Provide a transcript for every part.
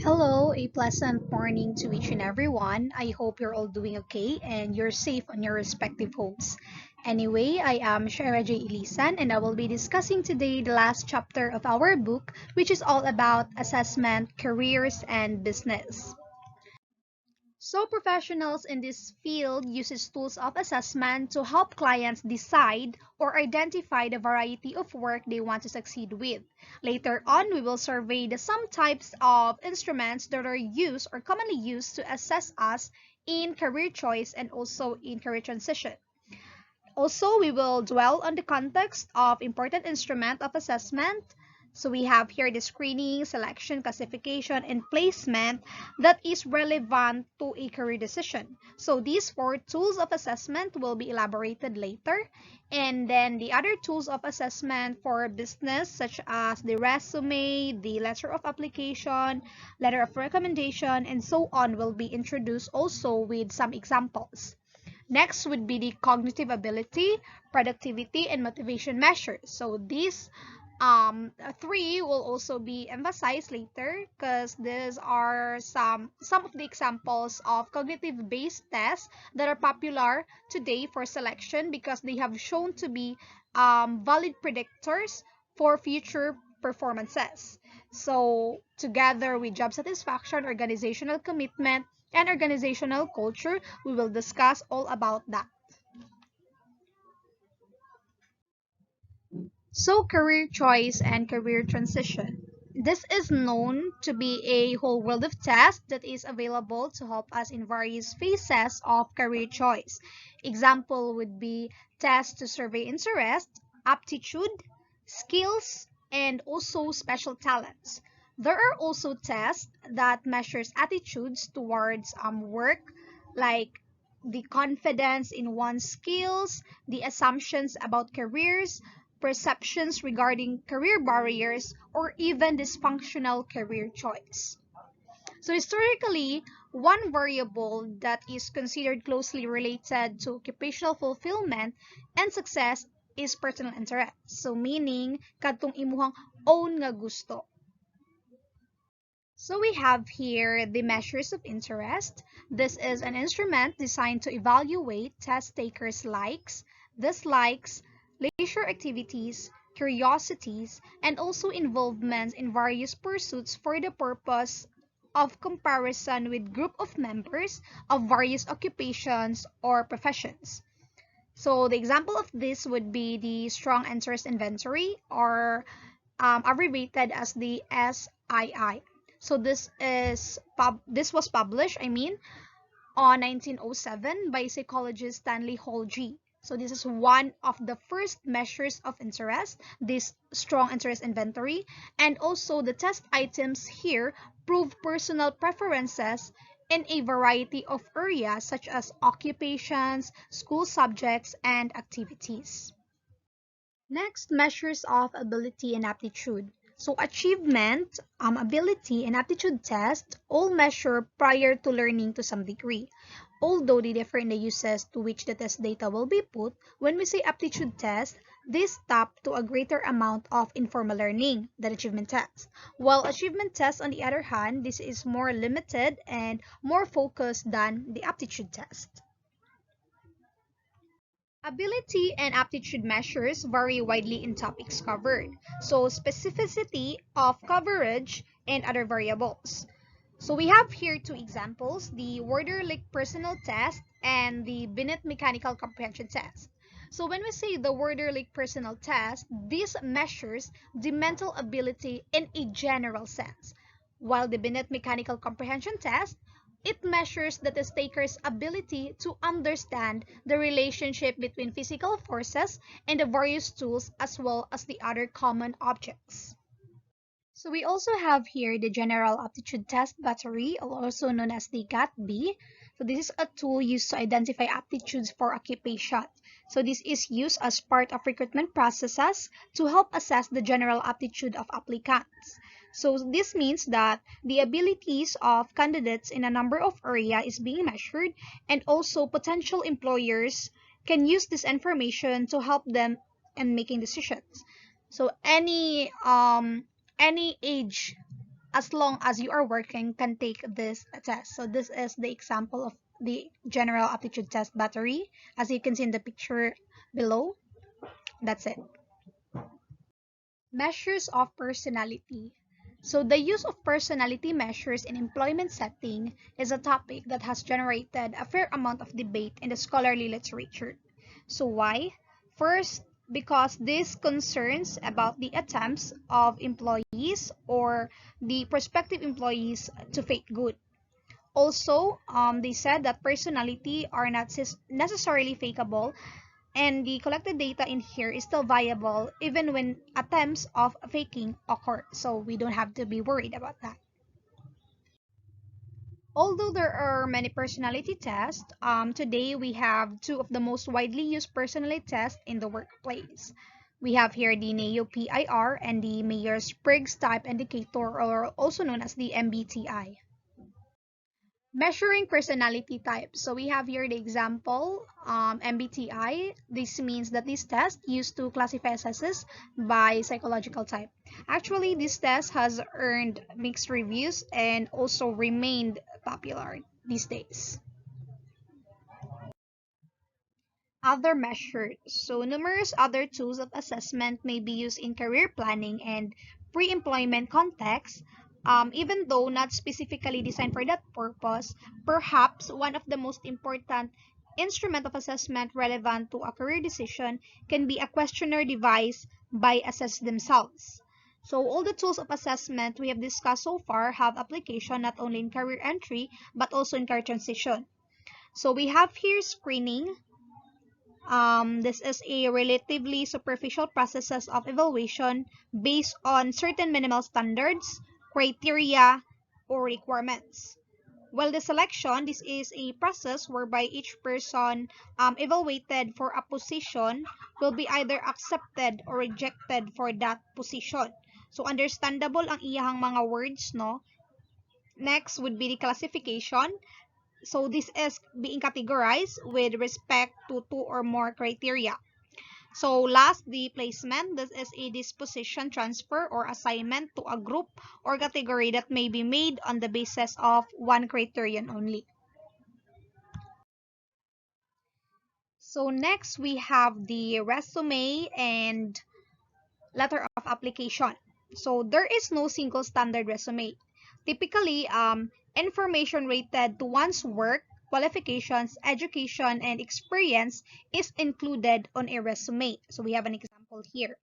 Hello, a pleasant morning to each and everyone. I hope you're all doing okay and you're safe on your respective homes. Anyway, I am Shara J. Ilisan and I will be discussing today the last chapter of our book, which is all about assessment, careers, and business. So professionals in this field uses tools of assessment to help clients decide or identify the variety of work they want to succeed with. Later on, we will survey some types of instruments that are used or commonly used to assess us in career choice and also in career transition. Also, we will dwell on the context of important instrument of assessment. So we have here the screening, selection, classification, and placement that is relevant to a career decision. So these four tools of assessment will be elaborated later. And then the other tools of assessment for business, such as the resume, the letter of application, letter of recommendation, and so on, will be introduced also with some examples. Next would be the cognitive ability, productivity, and motivation measures. So these three will also be emphasized later because these are some of the examples of cognitive based tests that are popular today for selection because they have shown to be valid predictors for future performances. So together with job satisfaction, organizational commitment, and organizational culture, we will discuss all about that. So, career choice and career transition. This is known to be a whole world of tests that is available to help us in various phases of career choice. Example would be tests to survey interest, aptitude, skills, and also special talents. There are also tests that measures attitudes towards work, like the confidence in one's skills, the assumptions about careers, perceptions regarding career barriers, or even dysfunctional career choice. So, historically, one variable that is considered closely related to occupational fulfillment and success is personal interest. So, meaning, kadtong imuhang own nga gusto. So we have here the measures of interest. This is an instrument designed to evaluate test takers' likes, dislikes, leisure activities, curiosities, and also involvements in various pursuits for the purpose of comparison with group of members of various occupations or professions. So the example of this would be the strong interest inventory or abbreviated as the SII. So this was published, on 1907 by psychologist Stanley Hall G. So this is one of the first measures of interest, this strong interest inventory, and also the test items here prove personal preferences in a variety of areas such as occupations, school subjects, and activities. Next, measures of ability and aptitude. So achievement, ability, and aptitude tests all measure prior to learning to some degree. Although they differ in the uses to which the test data will be put, when we say aptitude test, this tap to a greater amount of informal learning than achievement tests. While achievement tests, on the other hand, this is more limited and more focused than the aptitude test. Ability and aptitude measures vary widely in topics covered, so specificity of coverage and other variables. So we have here two examples, the Werder-Lick personal test and the Binet mechanical comprehension test. So when we say the Werder-Lick personal test, this measures the mental ability in a general sense, while the Binet mechanical comprehension test, it measures the test taker's ability to understand the relationship between physical forces and the various tools as well as the other common objects. So we also have here the General Aptitude Test Battery, also known as the GAT-B. So this is a tool used to identify aptitudes for occupation. So this is used as part of recruitment processes to help assess the general aptitude of applicants. So this means that the abilities of candidates in a number of areas is being measured, and also potential employers can use this information to help them in making decisions. So any age as long as you are working can take this test. So this is the example of the general aptitude test battery, as you can see in the picture below. That's it. Measures of personality. So the use of personality measures in employment setting is a topic that has generated a fair amount of debate in the scholarly literature. So why? First, because this concerns about the attempts of employees or the prospective employees to fake good. Also, they said that personality are not necessarily fakeable, and the collected data in here is still viable even when attempts of faking occur. So we don't have to be worried about that. Although there are many personality tests, today we have two of the most widely used personality tests in the workplace. We have here the NEO-PIR and the Myers-Briggs Type Indicator, or also known as the MBTI. Measuring personality types. So we have here the example, MBTI. This means that this test used to classify assesses by psychological type. Actually, this test has earned mixed reviews and also remained popular these days. Other measures. So numerous other tools of assessment may be used in career planning and pre-employment contexts. Even though not specifically designed for that purpose, perhaps one of the most important instrument of assessment relevant to a career decision can be a questionnaire devised by assess themselves. So all the tools of assessment we have discussed so far have application not only in career entry but also in career transition. So we have here screening. This is a relatively superficial processes of evaluation based on certain minimal standards, criteria, or requirements. While the selection, this is a process whereby each person evaluated for a position will be either accepted or rejected for that position. So understandable ang iyahang mga words, no? Next would be the classification. So this is being categorized with respect to two or more criteria. So last, the placement. This is a disposition transfer or assignment to a group or category that may be made on the basis of one criterion only. So next, we have the resume and letter of application. So there is no single standard resume. Typically, information related to one's work, qualifications, education, and experience is included on a resume. So we have an example here.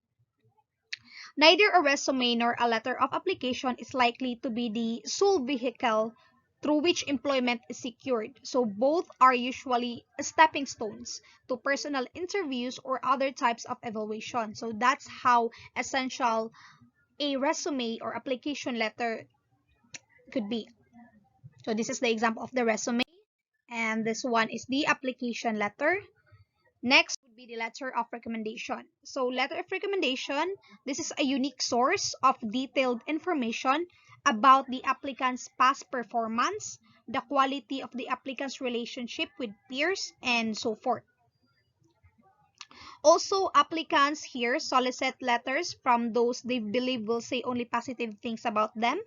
Neither a resume nor a letter of application is likely to be the sole vehicle through which employment is secured. So both are usually stepping stones to personal interviews or other types of evaluation. So that's how essential a resume or application letter could be. So this is the example of the resume, and this one is the application letter. Next would be the letter of recommendation. So letter of recommendation, this is a unique source of detailed information about the applicant's past performance, the quality of the applicant's relationship with peers, and so forth. Also, applicants here solicit letters from those they believe will say only positive things about them,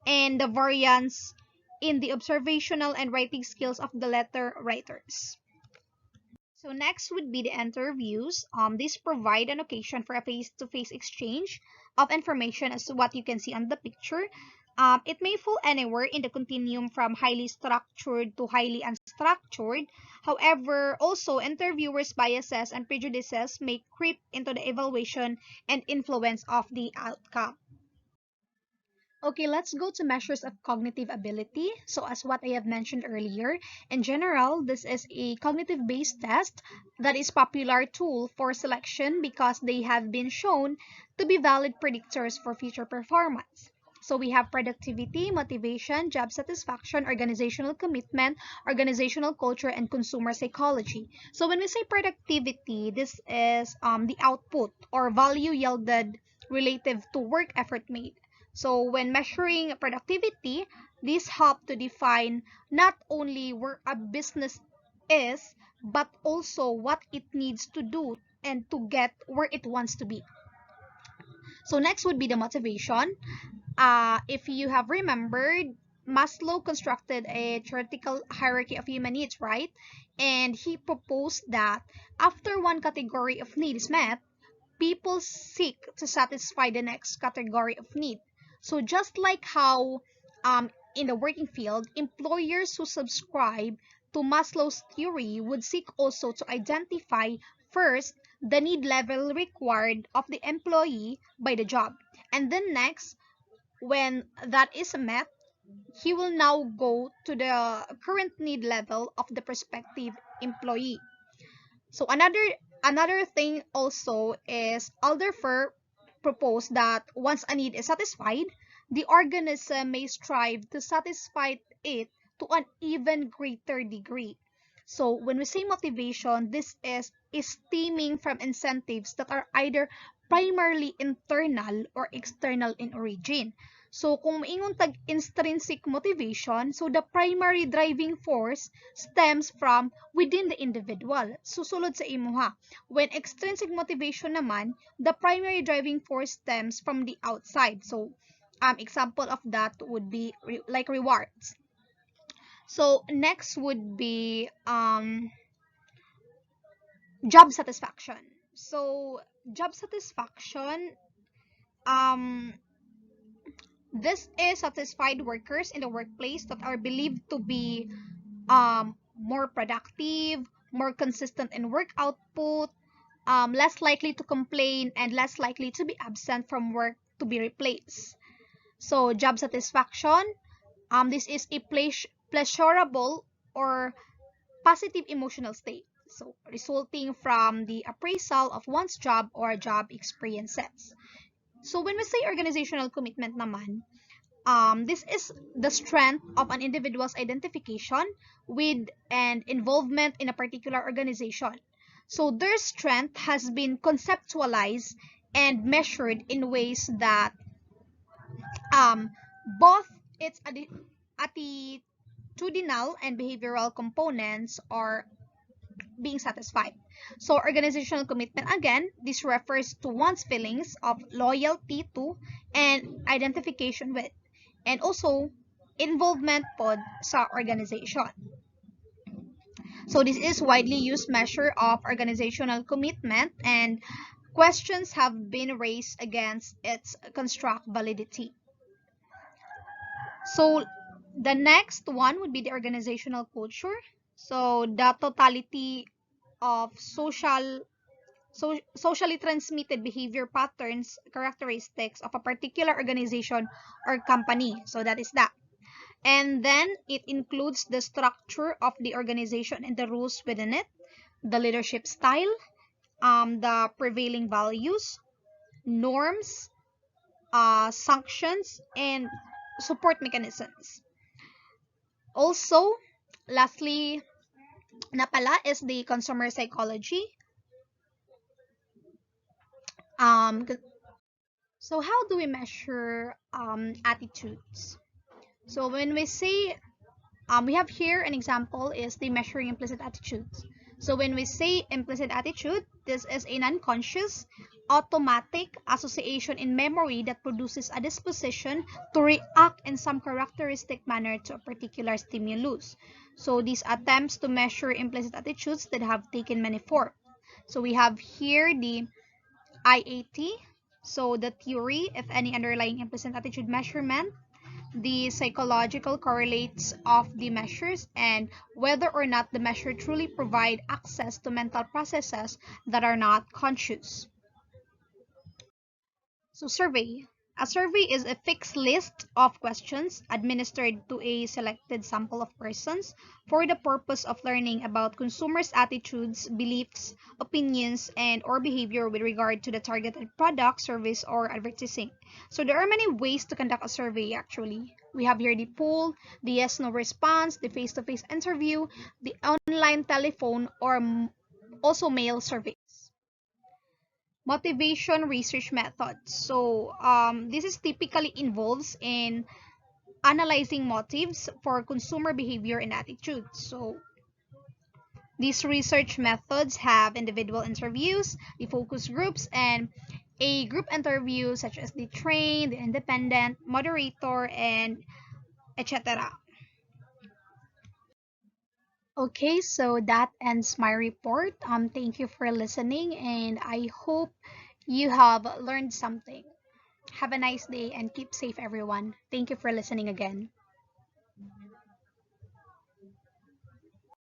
and the variance in the observational and writing skills of the letter writers. So next would be the interviews. These provide an occasion for a face-to-face exchange of information as to what you can see on the picture. It may fall anywhere in the continuum from highly structured to highly unstructured. However, also interviewers' biases and prejudices may creep into the evaluation and influence of the outcome. Okay, let's go to measures of cognitive ability. So as what I have mentioned earlier, in general, this is a cognitive-based test that is popular tool for selection because they have been shown to be valid predictors for future performance. So we have productivity, motivation, job satisfaction, organizational commitment, organizational culture, and consumer psychology. So when we say productivity, this is the output or value yielded relative to work effort made. So when measuring productivity, these help to define not only where a business is, but also what it needs to do and to get where it wants to be. So next would be the motivation. if you have remembered, Maslow constructed a theoretical hierarchy of human needs, right? And he proposed that after one category of need is met, people seek to satisfy the next category of need. So just like how in the working field, employers who subscribe to Maslow's theory would seek also to identify first the need level required of the employee by the job. And then next, when that is met, he will now go to the current need level of the prospective employee. So another thing also is Alderfer proposed that once a need is satisfied, the organism may strive to satisfy it to an even greater degree. So when we say motivation, this is stemming from incentives that are either primarily internal or external in origin. So kung maingon tag intrinsic motivation, so the primary driving force stems from within the individual. Susulod sa imuha. When extrinsic motivation naman, the primary driving force stems from the outside. So example of that would be like rewards. So next would be job satisfaction. So job satisfaction, um, this is satisfied workers in the workplace that are believed to be more productive, more consistent in work output, less likely to complain, and less likely to be absent from work to be replaced. So job satisfaction, this is a pleasurable or positive emotional state. So resulting from the appraisal of one's job or job experiences. So when we say organizational commitment naman, this is the strength of an individual's identification with and involvement in a particular organization. So their strength has been conceptualized and measured in ways that um, both its attitudinal and behavioral components are being satisfied. So organizational commitment, again, this refers to one's feelings of loyalty to and identification with, and also involvement pod sa organization. So this is widely used measure of organizational commitment, and questions have been raised against its construct validity. So the next one would be the organizational culture. So the totality of socially transmitted behavior patterns, characteristics of a particular organization or company. So that is that. And then it includes the structure of the organization and the rules within it, the leadership style, the prevailing values, norms, sanctions, and support mechanisms. Also, lastly, na pala is the consumer psychology. Um, so how do we measure attitudes? So when we say, we have here an example is the measuring implicit attitudes. So when we say implicit attitude, this is an unconscious, automatic association in memory that produces a disposition to react in some characteristic manner to a particular stimulus. So these attempts to measure implicit attitudes that have taken many forms. So we have here the IAT, so the theory, if any underlying implicit attitude measurement, the psychological correlates of the measures, and whether or not the measure truly provide access to mental processes that are not conscious. So survey. A survey is a fixed list of questions administered to a selected sample of persons for the purpose of learning about consumers' attitudes, beliefs, opinions, and or behavior with regard to the targeted product, service, or advertising. So there are many ways to conduct a survey actually. We have here the poll, the yes-no response, the face-to-face interview, the online telephone, or also mail survey. Motivation research methods. So this is typically involves in analyzing motives for consumer behavior and attitudes. So these research methods have individual interviews, the focus groups, and a group interview such as the train, the independent, moderator, and etc. Okay, so that ends my report. Thank you for listening, and I hope you have learned something. Have a nice day and keep safe, everyone. Thank you for listening again.